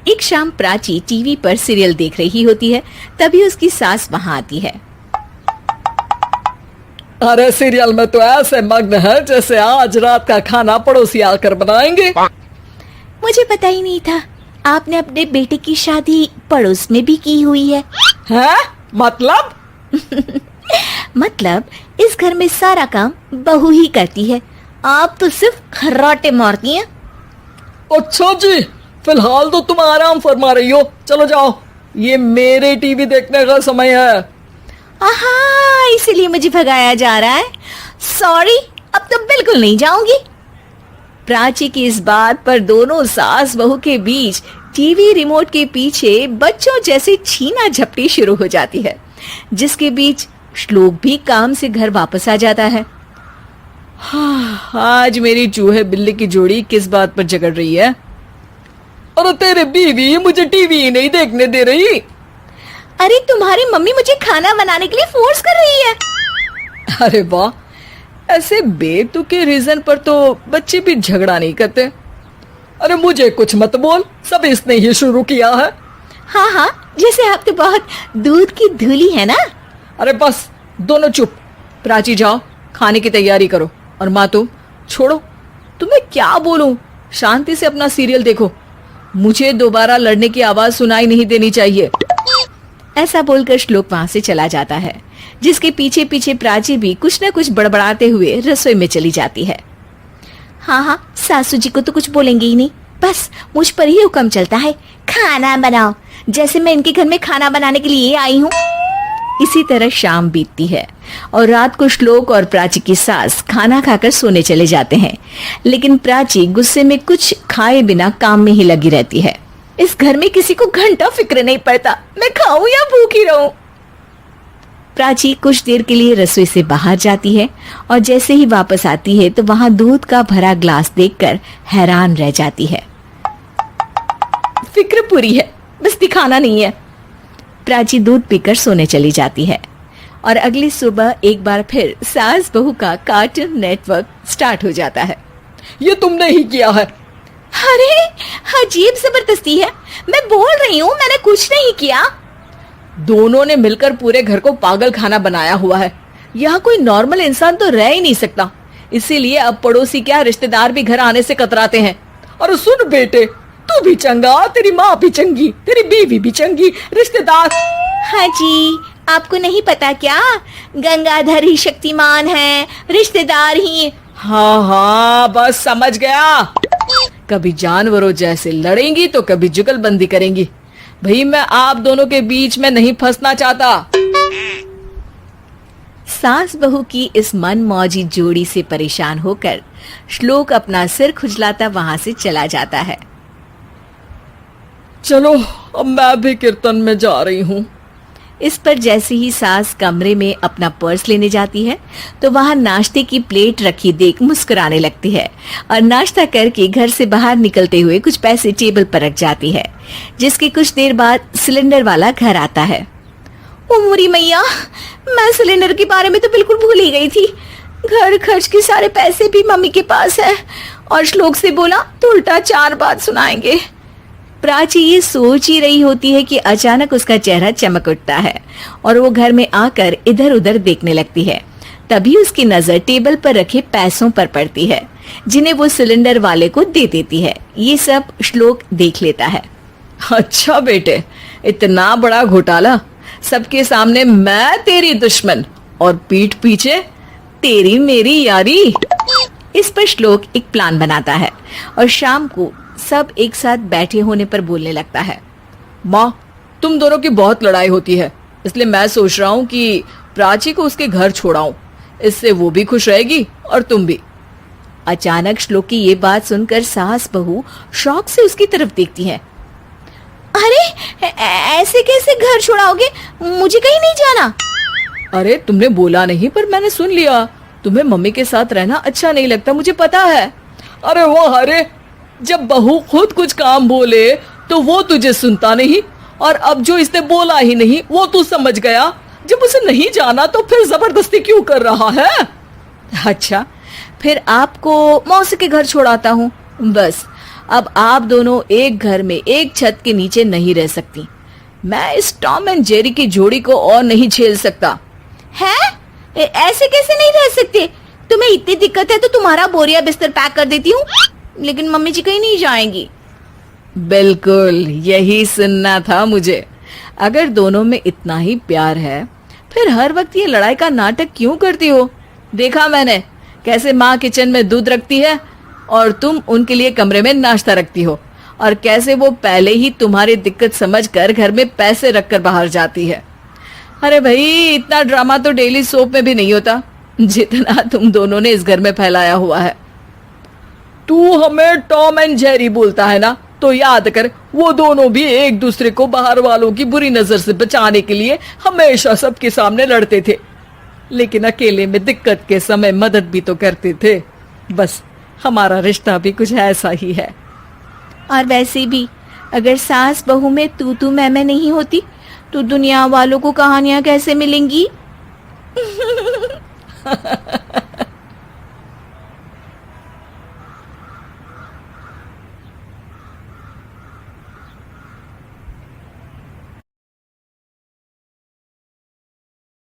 एक शाम प्राची टीवी पर सीरियल देख रही होती है। तभी उसकी सास वहाँ आती है। अरे सीरियल में तो ऐसे मग्न है जैसे आज रात का खाना पड़ोसी आकर बनाएंगे। मुझे पता ही नहीं था आपने अपने बेटे की शादी पड़ोस में भी की हुई है। हैं? मतलब? मतलब इस घर में सारा काम बहू ही करती है, आप तो सिर्फ खर्राटे मारती हैं। अच्छा जी, फिलहाल तो तुम आराम फरमा रही हो, चलो जाओ, ये मेरे टीवी देखने का समय है। आहा, इसीलिए मुझे भगाया जा रहा है। सॉरी, अब तो बिल्कुल नहीं जाऊंगी। प्राची की इस बात पर दोनों सास बहू के बीच टीवी रिमोट के पीछे बच्चों जैसी छीना झपटी शुरू हो जाती है, जिसके बीच श्लोक भी काम से घर वापस आ जाता है। आज मेरी चूहे बिल्ली की जोड़ी किस बात पर झगड़ रही है? अरे तेरे बीवी मुझे टीवी ही नहीं देखने दे रही। अरे तुम्हारी मम्मी मुझे खाना बनाने के लिए फोर्स कर रही है। अरे वाह, ऐसे बेतुके रीजन पर तो बच्चे भी झगड़ा नहीं करते। अरे मुझे कुछ मत बोल, सब इसने ही शुरू किया है। हाँ हाँ, जैसे आप तो बहुत दूध की धूली है ना। अरे बस दोनों चुप। प्राची जाओ, खाने की तैयारी करो। और माँ तुम छोड़ो, तुम्हें क्या बोलूं, शांति से अपना सीरियल देखो, मुझे दोबारा लड़ने की आवाज सुनाई नहीं देनी चाहिए। ऐसा बोलकर श्लोक वहां से चला जाता है, जिसके पीछे पीछे प्राची भी कुछ न कुछ बड़बड़ाते हुए रसोई में चली जाती है। हाँ हाँ, सासू जी को तो कुछ बोलेंगे ही नहीं, बस मुझ पर ही हुक्म चलता है, खाना बनाओ, जैसे मैं इनके घर में खाना बनाने के लिए आई हूँ। इसी तरह शाम बीतती है और रात को श्लोक और प्राची की सास खाना खाकर सोने चले जाते हैं, लेकिन प्राची गुस्से में कुछ खाए बिना काम में ही लगी रहती है। इस घर में किसी को घंटा फिक्र नहीं पड़ता, मैं खाऊं या भूखी रहूं। प्राची कुछ देर के लिए रसोई से बाहर जाती है और जैसे ही वापस आती है तो वहां दूध का भरा ग्लास देखकर हैरान रह जाती है। फिक्र पूरी है, बस दिखाना नहीं है। प्राची दूध पीकर सोने चली जाती है और अगली सुबह एक बार फिर सास बहू का कार्टून नेटवर्क स्टार्ट हो जाता है। ये तुमने ही किया है। अरे अजीब जबरदस्ती है, मैं बोल रही हूँ मैंने कुछ नहीं किया। दोनों ने मिलकर पूरे घर को पागल खाना बनाया हुआ है। यहाँ कोई नॉर्मल इंसान तो रह ही नहीं सकता, इसीलिए अब पड़ोसी क्या रिश्तेदार भी घर आने से कतराते हैं। और सुन बेटे, तू भी चंगा, तेरी माँ भी चंगी, तेरी बीवी भी चंगी, रिश्तेदार। हाँ जी, आपको नहीं पता क्या, गंगाधर ही शक्तिमान है, रिश्तेदार ही। हाँ हाँ, बस समझ गया। कभी जानवरों जैसे लड़ेंगी तो कभी जुगलबंदी करेंगी। भाई मैं आप दोनों के बीच में नहीं फंसना चाहता। सास बहू की इस मनमौजी जोड़ी से परेशान होकर श्लोक अपना सिर खुजलाता वहां से चला जाता है। चलो अब मैं भी कीर्तन में जा रही हूँ। इस पर जैसे ही सास कमरे में अपना पर्स लेने जाती है तो वहां नाश्ते की प्लेट रखी देख मुस्कुराने लगती है और नाश्ता करके घर से बाहर निकलते हुए कुछ पैसे टेबल पर रख जाती है, जिसके कुछ देर बाद सिलेंडर वाला घर आता है। ओ मोरी मैया, मैं सिलेंडर के बारे में तो बिल्कुल भूल ही गई थी। घर खर्च के सारे पैसे भी मम्मी के पास है और श्लोक से बोला तो उल्टा 4 बात सुनाएंगे। प्राची ये सोच ही रही होती है कि अचानक उसका चेहरा चमक उठता है और वो घर में आकर इधर उधर देखने लगती है। तभी उसकी नजर टेबल पर रखे पैसों पर पड़ती है, जिन्हें वो सिलेंडर वाले को दे देती है। ये सब श्लोक देख लेता है। अच्छा बेटे, इतना बड़ा घोटाला, सबके सामने मैं तेरी दुश्मन और पीठ पीछे तेरी मेरी यारी। इस पर श्लोक एक प्लान बनाता है और शाम को सब एक साथ बैठे होने पर बोलने लगता है। माँ, तुम दोनों की बहुत लड़ाई होती है, इसलिए मैं सोच रहा हूँ कि प्राची को उसके घर छोड़ाऊं, इससे वो भी खुश रहेगी और तुम भी। अचानक श्लोक की ये बात सुनकर सास बहू शौक से उसकी तरफ देखती है। अरे ऐसे कैसे घर छोड़ाओगे, मुझे कहीं नहीं जाना। अरे तुमने बोला नहीं पर मैंने सुन लिया, तुम्हें मम्मी के साथ रहना अच्छा नहीं लगता, मुझे पता है। अरे वो अरे, जब बहू खुद कुछ काम बोले तो वो तुझे सुनता नहीं, और अब जो इसने बोला ही नहीं वो तू समझ गया। जब उसे नहीं जाना तो फिर जबरदस्ती क्यों कर रहा है? अच्छा, फिर आपको मौसी के घर छोड़ाता हूँ, बस अब आप दोनों एक घर में एक छत के नीचे नहीं रह सकती। मैं इस टॉम एंड जेरी की जोड़ी को और नहीं झेल सकता। है? ऐसे कैसे नहीं रह सकते? तुम्हें इतनी दिक्कत है तो तुम्हारा बोरिया बिस्तर पैक कर देती हूँ, लेकिन मम्मी जी कहीं नहीं जाएंगी। बिल्कुल यही सुनना था मुझे। अगर दोनों में इतना ही प्यार है फिर हर वक्त ये लड़ाई का नाटक क्यों करती हो? देखा मैंने कैसे माँ किचन में दूध रखती है और तुम उनके लिए कमरे में नाश्ता रखती हो, और कैसे वो पहले ही तुम्हारी दिक्कत समझकर घर में पैसे रखकर बाहर जाती है। अरे भाई, इतना ड्रामा तो डेली सोप में भी नहीं होता जितना तुम दोनों ने इस घर में फैलाया हुआ है। तू हमें टॉम एंड जेरी बोलता है ना, तो याद कर वो दोनों भी एक दूसरे को बाहर वालों की बुरी नजर से बचाने के लिए हमेशा सबके सामने लड़ते थे, लेकिन अकेले में दिक्कत के समय मदद भी तो करते थे। बस हमारा रिश्ता भी कुछ ऐसा ही है। और वैसे भी अगर सास बहू में तू मैं नहीं होती तो दुनिया वालों को कहानियां कैसे मिलेंगी?